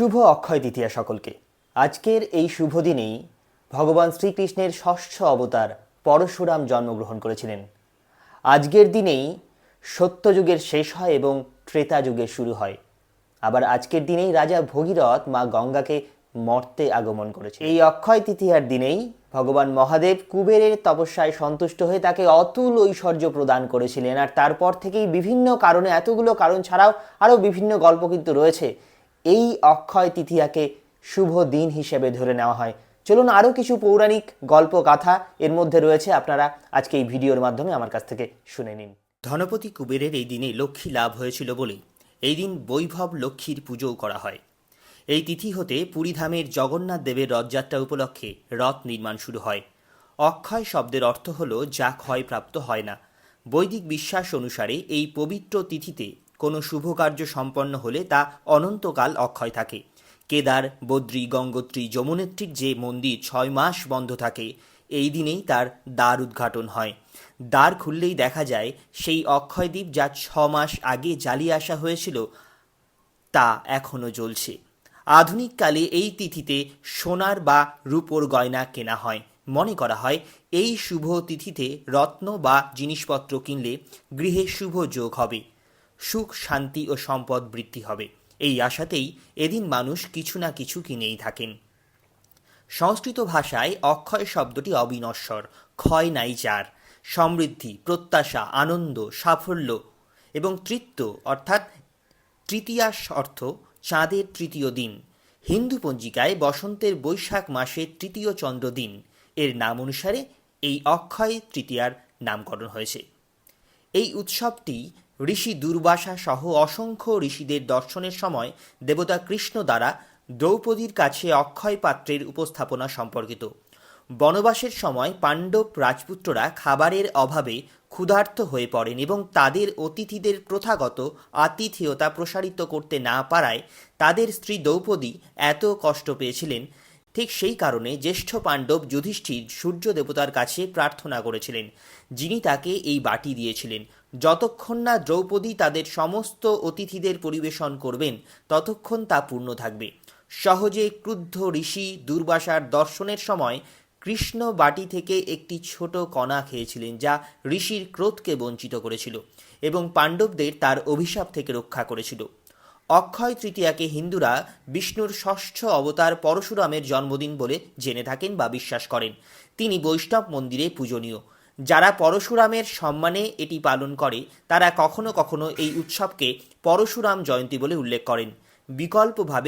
শুভ অক্ষয় তৃতীয়া সকলকে। আজকের এই শুভ দিনেই ভগবান শ্রীকৃষ্ণের ষষ্ঠ অবতার পরশুরাম জন্মগ্রহণ করেছিলেন। আজকের দিনেই সত্যযুগের শেষ হয় এবং ত্রেতা যুগের শুরু হয়। আবার আজকের দিনেই রাজা ভগীরথ মা গঙ্গাকে মর্তে আগমন করেছে। এই অক্ষয় তৃতীয়ার দিনেই ভগবান মহাদেব কুবেরের তপস্যায় সন্তুষ্ট হয়ে তাকে অতুল ঐশ্বর্য প্রদান করেছিলেন। আর তারপর থেকেই বিভিন্ন কারণে, এতগুলো কারণ ছাড়াও আরও বিভিন্ন গল্প কিন্তু রয়েছে, এই অক্ষয় তৃতীয়াকে শুভ দিন হিসেবে ধরে নেওয়া হয়। চলুন আরও কিছু পৌরাণিক গল্প গাথা এর মধ্যে রয়েছে, আপনারা আজকে এই ভিডিওর মাধ্যমে আমার কাছ থেকে শুনে নিন। ধনপতি কুবেরের এই দিনে লক্ষ্মী লাভ হয়েছিল বলে এই দিন বৈভব লক্ষ্মীর পুজোও করা হয়। এই তিথি হতে পুরীধামের জগন্নাথ দেবের রথযাত্রা উপলক্ষে রথ নির্মাণ শুরু হয়। অক্ষয় শব্দের অর্থ হল যা ক্ষয়প্রাপ্ত হয় না। বৈদিক বিশ্বাস অনুসারে এই পবিত্র তিথিতে কোনো শুভ কার্য সম্পন্ন হলে তা অনন্তকাল অক্ষয় থাকে। কেদার, বদ্রী, গঙ্গোত্রী, যমুনেত্রীর যে মন্দির 6 মাস বন্ধ থাকে, এই দিনেই তার দ্বার উদ্ঘাটন হয়। দ্বার খুললেই দেখা যায় সেই অক্ষয়দ্বীপ যা 6 মাস আগে জ্বালিয়ে আসা হয়েছিল তা এখনও জ্বলছে। আধুনিককালে এই তিথিতে সোনার বা রূপোর গয়না কেনা হয়। মনে করা হয় এই শুভ তিথিতে রত্ন বা জিনিসপত্র কিনলে গৃহে শুভ যোগ হবে, সুখ, শান্তি ও সম্পদ বৃদ্ধি হবে। এই আশাতেই এদিন মানুষ কিছু না কিছু কিনেই থাকেন। সংস্কৃত ভাষায় অক্ষয় শব্দটি অবিনশ্বর, ক্ষয় নাই যার। সমৃদ্ধি, প্রত্যাশা, আনন্দ, সাফল্য এবং তৃত্ব অর্থাৎ তৃতীয়াস অর্থ চাঁদের তৃতীয় দিন। হিন্দু পঞ্জিকায় বসন্তের বৈশাখ মাসের তৃতীয় চন্দ্র দিন এর নাম অনুসারে এই অক্ষয় তৃতীয়ার নামকরণ হয়েছে। এই উৎসবটি ঋষি দুর্বাসা সহ অসংখ্য ঋষিদের দর্শনের সময় দেবতা কৃষ্ণ দ্বারা দ্রৌপদীর কাছে অক্ষয় পাত্রের উপস্থাপনা সম্পর্কিত। বনবাসের সময় পাণ্ডব রাজপুত্ররা খাবারের অভাবে ক্ষুধার্ত হয়ে পড়েন এবং তাদের অতিথিদের প্রথাগত আতিথেয়তা প্রসারিত করতে না পারায় তাদের স্ত্রী দ্রৌপদী এত কষ্ট পেয়েছিলেন। ঠিক সেই কারণে জ্যেষ্ঠ পাণ্ডব যুধিষ্ঠির সূর্য দেবতার কাছে প্রার্থনা করেছিলেন, যিনি তাকে এই বাটি দিয়েছিলেন। যতক্ষণ না দ্রৌপদী তাদের সমস্ত অতিথিদের পরিবেশন করবেন ততক্ষণ তা পূর্ণ থাকবে। সহজে ক্রুদ্ধ ঋষি দুর্বাসার দর্শনের সময় কৃষ্ণ বাটি থেকে একটি ছোট কণা খেয়েছিলেন, যা ঋষির ক্রোধকে বঞ্চিত করেছিল এবং পাণ্ডবদের তার অভিশাপ থেকে রক্ষা করেছিল। অক্ষয় তৃতীয়াকে হিন্দুরা বিষ্ণুর ষষ্ঠ অবতার পরশুরামের জন্মদিন বলে জেনে থাকেন বা বিশ্বাস করেন। তিনি বৈষ্ণব মন্দিরে পূজনীয়। যারা পরশুরামের সম্মানে এটি পালন করে তারা কখনো কখনো এই উৎসবকে পরশুরাম জয়ন্তী বলে উল্লেখ করেন। বিকল্পভাবে